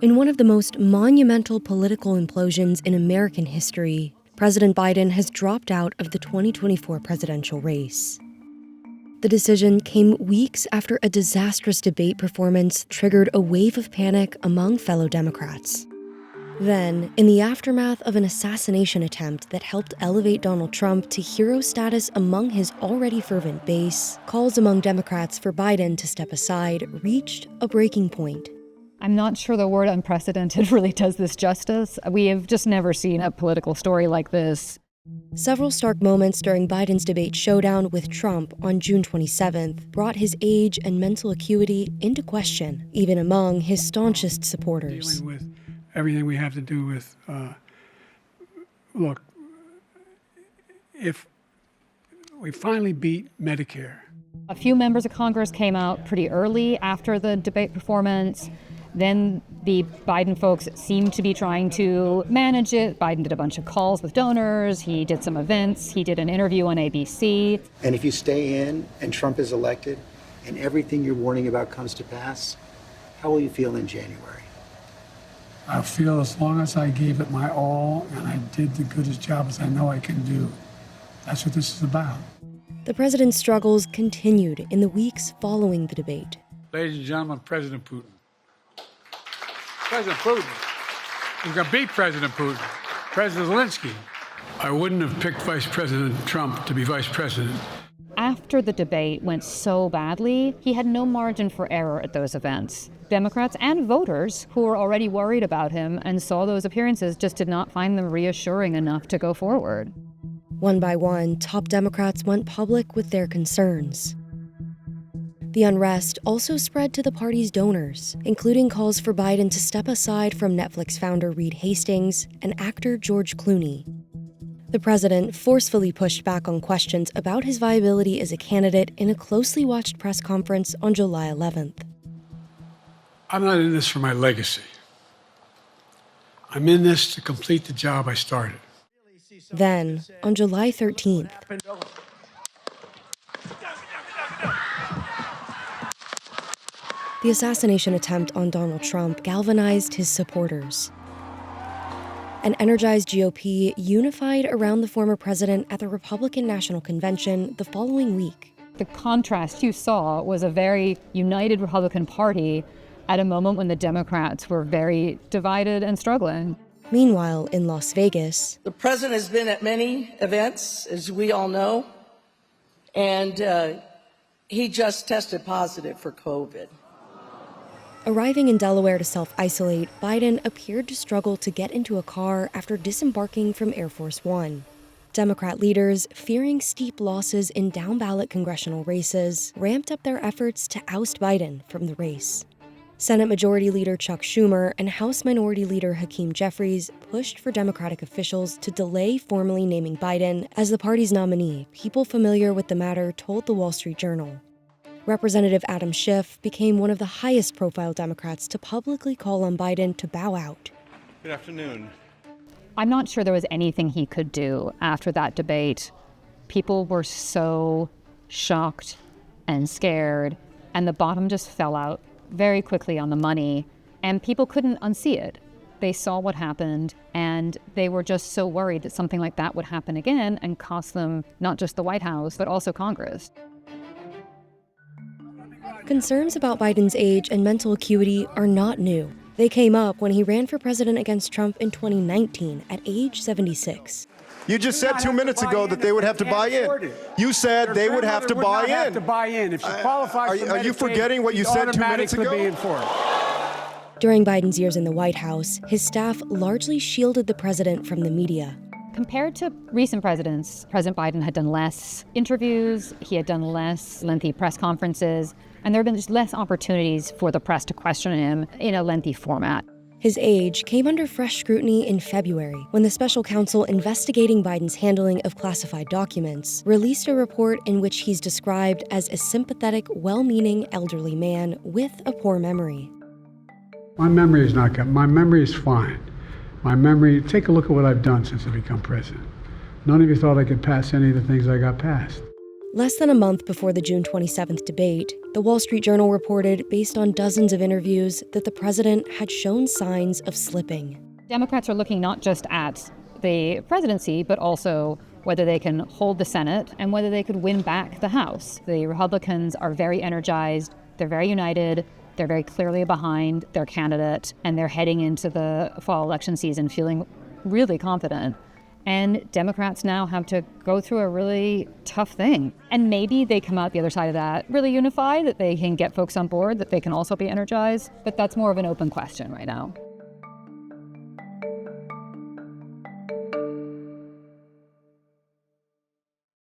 In one of the most monumental political implosions in American history, President Biden has dropped out of the 2024 presidential race. The decision came weeks after a disastrous debate performance triggered a wave of panic among fellow Democrats. Then, in the aftermath of an assassination attempt that helped elevate Donald Trump to hero status among his already fervent base, calls among Democrats for Biden to step aside reached a breaking point. I'm not sure the word unprecedented really does this justice. We have just never seen a political story like this. Several stark moments during Biden's debate showdown with Trump on June 27th brought his age and mental acuity into question, even among his staunchest supporters. Dealing with everything we have to do with, look, if we finally beat Medicare. A few members of Congress came out pretty early after the debate performance. Then the Biden folks seemed to be trying to manage it. Biden did a bunch of calls with donors. He did some events. He did an interview on ABC. And if you stay in and Trump is elected and everything you're warning about comes to pass, how will you feel in January? I feel as long as I gave it my all and I did the goodest job as I know I can do. That's what this is about. The president's struggles continued in the weeks following the debate. Ladies and gentlemen, President Putin. President Putin. We're going to beat President Putin. President Zelensky. I wouldn't have picked Vice President Trump to be vice president. After the debate went so badly, he had no margin for error at those events. Democrats and voters who were already worried about him and saw those appearances just did not find them reassuring enough to go forward. One by one, top Democrats went public with their concerns. The unrest also spread to the party's donors, including calls for Biden to step aside from Netflix founder Reed Hastings and actor George Clooney. The president forcefully pushed back on questions about his viability as a candidate in a closely watched press conference on July 11th. I'm not in this for my legacy. I'm in this to complete the job I started. Then, on July 13th, the assassination attempt on Donald Trump galvanized his supporters. An energized GOP unified around the former president at the Republican National Convention the following week. The contrast you saw was a very united Republican Party at a moment when the Democrats were very divided and struggling. Meanwhile, in Las Vegas, the president has been at many events, as we all know, and he just tested positive for COVID. Arriving in Delaware to self-isolate, Biden appeared to struggle to get into a car after disembarking from Air Force One. Democrat leaders, fearing steep losses in down-ballot congressional races, ramped up their efforts to oust Biden from the race. Senate Majority Leader Chuck Schumer and House Minority Leader Hakeem Jeffries pushed for Democratic officials to delay formally naming Biden as the party's nominee, people familiar with the matter told the Wall Street Journal. Representative Adam Schiff became one of the highest-profile Democrats to publicly call on Biden to bow out. Good afternoon. I'm not sure there was anything he could do after that debate. People were so shocked and scared, and the bottom just fell out very quickly on the money, and people couldn't unsee it. They saw what happened, and they were just so worried that something like that would happen again and cost them not just the White House, but also Congress. Concerns about Biden's age and mental acuity are not new. They came up when he ran for president against Trump in 2019 at age 76. You just said 2 minutes ago that they would have to buy in. You said they would have to buy in. Have to buy in. If she qualifies for Medicaid, are you forgetting what you said 2 minutes ago? Be in for it. During Biden's years in the White House, his staff largely shielded the president from the media. Compared to recent presidents, President Biden had done less interviews, he had done less lengthy press conferences, and there have been just less opportunities for the press to question him in a lengthy format. His age came under fresh scrutiny in February when the special counsel investigating Biden's handling of classified documents released a report in which he's described as a sympathetic, well-meaning elderly man with a poor memory. My memory is not good. My memory is fine. My memory, take a look at what I've done since I become president. None of you thought I could pass any of the things I got passed. Less than a month before the June 27th debate, the Wall Street Journal reported, based on dozens of interviews, that the president had shown signs of slipping. Democrats are looking not just at the presidency, but also whether they can hold the Senate and whether they could win back the House. The Republicans are very energized, they're very united, they're very clearly behind their candidate, and they're heading into the fall election season feeling really confident. And Democrats now have to go through a really tough thing. And maybe they come out the other side of that really unified, that they can get folks on board, that they can also be energized. But that's more of an open question right now.